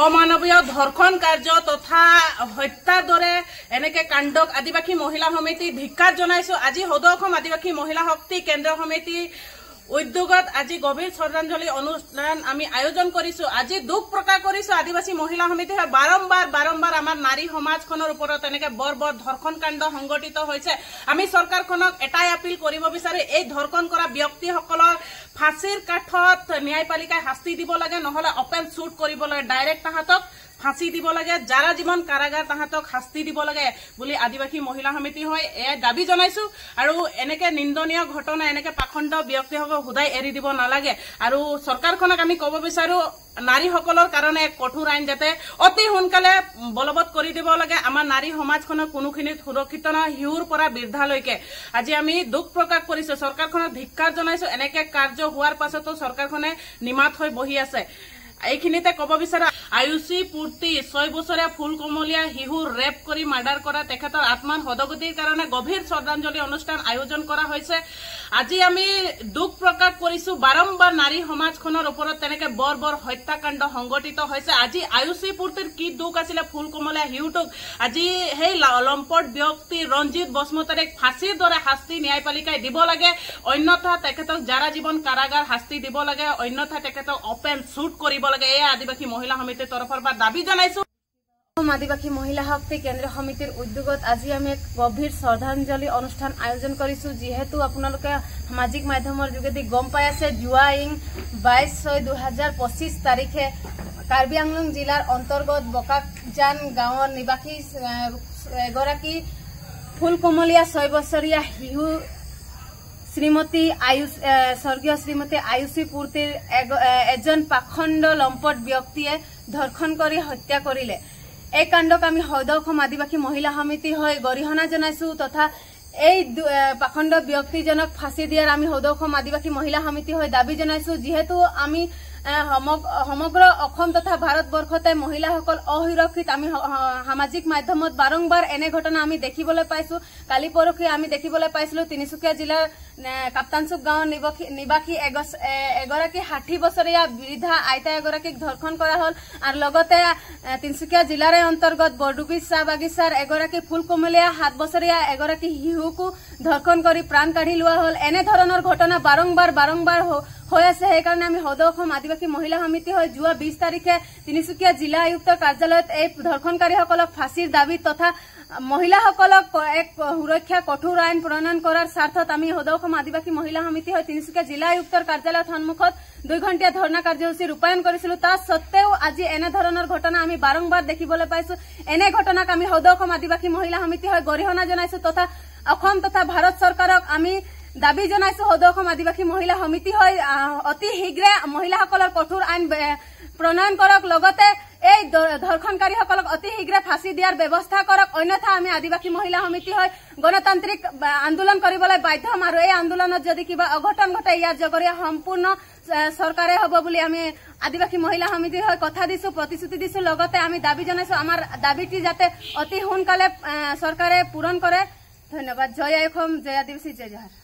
অমানৱীয় ধৰ্ষণ কাৰ্য তথা হত্যাৰ দৰে এনেকে কাণ্ডক আদিবাসী মহিলা সমিতি ধিক্কাৰ জনাইছো। আজি সদৌ অসম আদিবাসী মহিলা শক্তি কেন্দ্ৰীয় সমিতি উদ্যোগত আজি গভীৰ শ্ৰদ্ধাঞ্জলি অনুষ্ঠান আমি আয়োজন কৰিছো। আজি দুখ প্ৰকাশ কৰিছো আদিবাসী মহিলা সমিতি বাৰম্বাৰ আমাৰ নাৰী সমাজখনৰ ওপৰত এনেকে বৰ ধৰ্ষণ কাণ্ড সংঘটিত হৈছে। আমি চৰকাৰখনক এটাই আপিল কৰিব বিচাৰো, এই ধৰ্ষণ কৰা ব্যক্তিসকলৰ ফাঁচীৰ কাঠত ন্যায়পালিকাই শাস্তি দিব লাগে, নহলে অপেন শ্বুট কৰিব লাগে, ডাইৰেক্ট তাহাঁতক ফাঁচি দিব লাগে, যাৰা জীৱন কাৰাগাৰ তাহাঁতক শাস্তি দিব লাগে বুলি আদিবাসী মহিলা সমিতি হয় এয়া দাবী জনাইছো। আৰু এনেকে নিন্দনীয় ঘটনা এনেকে পাখণ্ড ব্যক্তিসকলক হুদাই এৰি দিব নালাগে। আৰু চৰকাৰখনক আমি ক'ব বিচাৰো নাৰীসকলৰ কাৰণে কঠোৰ আইন যাতে অতি সোনকালে বলবৎ কৰি দিব লাগে। আমাৰ নাৰী সমাজখনক কোনোখিনিত সুৰক্ষিত নহয়, শিশুৰ পৰা বৃদ্ধালৈকে। আজি আমি দুখ প্ৰকাশ কৰিছো, চৰকাৰখনক ধিক্কাৰ জনাইছো। এনেকে কাৰ্য হোৱাৰ পাছতো চৰকাৰখনে নিমাত হৈ বহি আছে। এইখিনিতে ক'ব বিচাৰো আয়ুষী পূৰ্তি 6 বছৰীয়া ফুলকমলীয়া শিশু ৰেপ কৰি মাৰ্ডাৰ কৰা তেখেতৰ আত্মাৰ সদগতিৰ কাৰণে গভীৰ শ্ৰদ্ধাঞ্জলি অনুষ্ঠান আয়োজন কৰা হৈছে। আজি আমি দুখ প্ৰকাশ কৰিছো বাৰম্বাৰ নাৰী সমাজখনৰ ওপৰত তেনেকে বৰ হত্যাকাণ্ড সংঘটিত হৈছে। আজি আয়ুষী পূৰ্তিৰ কি দুখ আছিলে ফুলকমলীয়া শিশুটোক আজি সেই লম্পট ব্যক্তি ৰঞ্জিত বসুমতাৰীক ফাঁচীৰ দৰে শাস্তি ন্যায়পালিকাই দিব লাগে, অন্যথা তেখেতক যাৰা জীৱন কাৰাগাৰ শাস্তি দিব লাগে, অন্যথা তেখেতক অপেন শ্বুট কৰিব লাগে। এয়া আদিবাসী মহিলা সমিতিৰ তৰফৰ পৰা দাবী জনাইছো। আদিবাসী মহিলা শক্তি কেন্দ্ৰীয় সমিতিৰ উদ্যোগত আজি আমি এক গভীৰ শ্ৰদ্ধাঞ্জলি অনুষ্ঠান আয়োজন কৰিছো। যিহেতু আপোনালোকে সামাজিক মাধ্যমৰ যোগেদি গম পাই আছে, যোৱা 22/6/2025 তাৰিখে কাৰ্বি আংলং জিলাৰ অন্তৰ্গত বকাকজান গাঁৱৰ নিবাসী এগৰাকী ফুলকমলীয়া 6 বছৰীয়া শিশু স্বৰ্গীয় শ্ৰীমতী আয়ুষী পূৰ্তিৰ এজন পাখণ্ড লম্পট ব্যক্তিয়ে ধৰ্ষণ কৰি হত্যা কৰিলে। এই কাণ্ডক আমি সদৌ অসম আদিবাসী মহিলা সমিতি হৈ গৰিহণা জনাইছো তথা এই পাখণ্ড ব্যক্তিজনক ফাঁচি দিয়াৰ আমি সদৌ অসম আদিবাসী মহিলা সমিতি হৈ দাবী জনাইছো। যিহেতু আমি সমগ্ৰ অসম তথা ভাৰতবৰ্ষতে মহিলাসকল অসুৰক্ষিত, আমি সামাজিক মাধ্যমত বাৰম্বাৰ এনে ঘটনা আমি দেখিবলৈ পাইছো। কালি পৰহি আমি দেখিবলৈ পাইছিলো তিনিচুকীয়া জিলাৰ কাপ্তানচুক গাঁৱৰ নিবাসী এগৰাকী 60 বছৰীয়া বৃদ্ধা আইতা এগৰাকীক ধৰ্ষণ কৰা হল। আৰু লগতে তিনিচুকীয়া জিলাৰে অন্তৰ্গত বৰডুবি চাহ বাগিচাৰ এগৰাকী ফুলকমলীয়া 7 বছৰীয়া এগৰাকী শিশুকো ধৰ্ষণ কৰি প্ৰাণ কাঢ়ি লোৱা হল। এনেধৰণৰ ঘটনা বাৰম্বাৰ হৈ আছে। সেইকাৰণে আমি সদৌ অসম আদিবাসী মহিলা সমিতি হৈ যোৱা 20 তাৰিখে তিনিচুকীয়া জিলা আয়ুক্তৰ কাৰ্যালয়ত এই ধৰ্ষণকাৰীসকলক ফাঁচীৰ দাবী তথা মহিলাসকলক এক সুৰক্ষা কঠোৰ আইন প্ৰণয়ন কৰাৰ স্বাৰ্থত আমি সদৌ অসম আদিবাসী মহিলা সমিতি হৈ তিনিচুকীয়া জিলা আয়ুক্তৰ কাৰ্যালয়ৰ সন্মুখত 2 ঘণ্টীয়া ধৰ্ণা কাৰ্যসূচী ৰূপায়ণ কৰিছিলো। তাৰ সত্ত্বেও আজি এনেধৰণৰ ঘটনা আমি বাৰম্বাৰ দেখিবলৈ পাইছো। এনে ঘটনাক আমি সদৌ অসম আদিবাসী মহিলা সমিতি হৈ গৰিহণা জনাইছো তথা অসম তথা ভাৰত চৰকাৰক আমি দাবী জনাইছো। সদৌ অসম আদিবাসী মহিলা সমিতি হৈ অতি শীঘ্ৰে মহিলাসকলৰ কঠোৰ আইন প্ৰণয়ন কৰক, লগতে এই ধৰ্ষণকাৰীসকলক অতি শীঘ্ৰে ফাঁচি দিয়াৰ ব্যৱস্থা কৰক, অন্যথা আমি আদিবাসী মহিলা সমিতি হৈ গণতান্ত্ৰিক আন্দোলন কৰিবলৈ বাধ্য হ'ম। আৰু এই আন্দোলনত যদি কিবা অঘটন ঘটে ইয়াৰ জগৰীয়া সম্পূৰ্ণ চৰকাৰে হ'ব বুলি আমি আদিবাসী মহিলা সমিতি হৈ কথা দিছো, প্ৰতিশ্ৰুতি দিছো। লগতে আমি দাবী জনাইছো আমাৰ দাবীটি যাতে অতি সোনকালে চৰকাৰে পূৰণ কৰে। ধন্যবাদ। জয় অসম, জয় আদিবাসী, জয় জোহাৰ।